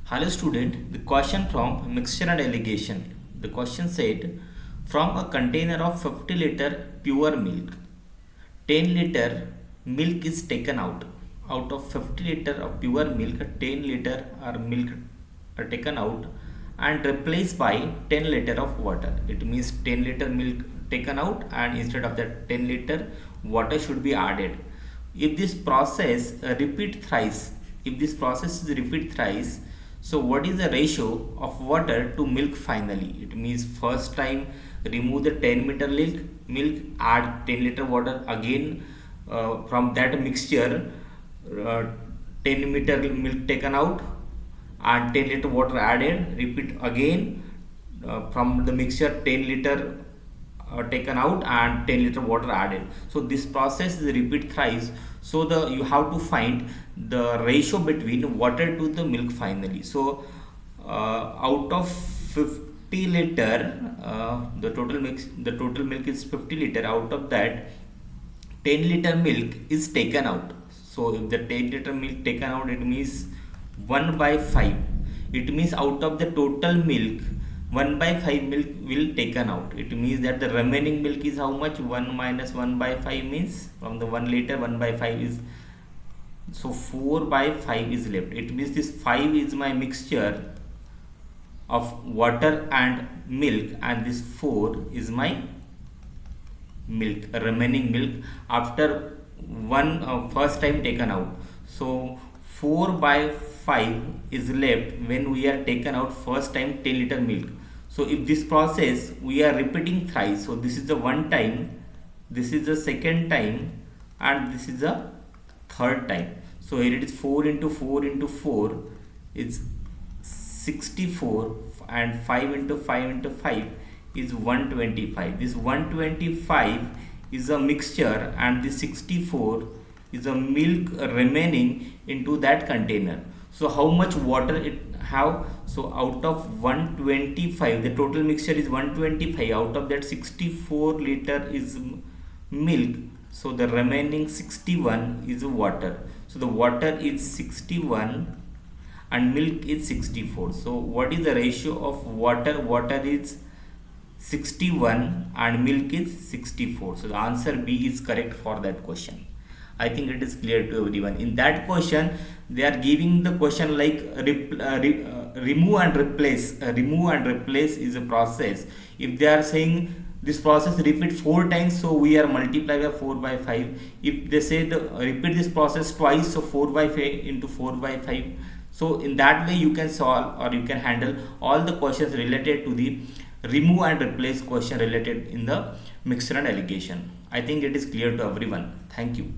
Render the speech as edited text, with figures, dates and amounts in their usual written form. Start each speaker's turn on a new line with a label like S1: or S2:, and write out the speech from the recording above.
S1: Hello student, the question from Mixture and Alligation. The question said, from a container of 50 liter pure milk, 10 liter milk is taken out. Out of 50 liter of pure milk, 10 liter are milk are taken out and replaced by 10 liter of water. It means 10 liter milk taken out and instead of that 10 liter water should be added. If this process repeat thrice, if this process is repeat thrice, so what is the ratio of water to milk finally? It means first time remove the 10 meter milk, add 10 liter water again from that mixture, 10 meter milk taken out and 10 liter water added, repeat again from the mixture 10 liter taken out and 10 liter water added. So this process is repeat thrice. So you have to find the ratio between water to the milk finally. So out of 50 liter, the total milk is 50 liter. Out of that, 10 liter milk is taken out. So if the 10 liter milk taken out, it means 1 by 5. It means out of the total milk, 1 by 5 milk will taken out. It means that the remaining milk is how much? 1 minus 1 by 5 means from the 1 liter 1 by 5 is, so 4 by 5 is left. It means this 5 is my mixture of water and milk and this 4 is my milk, remaining milk after one first time taken out. So 4 by 5 is left when we are taken out first time 10 liter milk. So if this process we are repeating thrice, so this is the one time, this is the second time and this is the third time. So here it is 4 into 4 into 4 is 64 and 5 into 5 into 5 is 125. This 125 is a mixture and this 64 is a milk remaining into that container. So how much water it have? So out of 125, the total mixture is 125. Out of that 64 liter is milk. So the remaining 61 is water. So the water is 61 and milk is 64. So what is the ratio of water? Water is 61 and milk is 64. So the answer B is correct for that question. I think it is clear to everyone. In that question, they are giving the question like remove and replace. Remove and replace is a process. If they are saying this process repeat 4 times, so we are multiply by 4 by 5. If they say repeat this process twice, so 4 by 5 into 4 by 5. So in that way you can solve or you can handle all the questions related to the remove and replace question related in the mixture and alligation. I think it is clear to everyone. Thank you.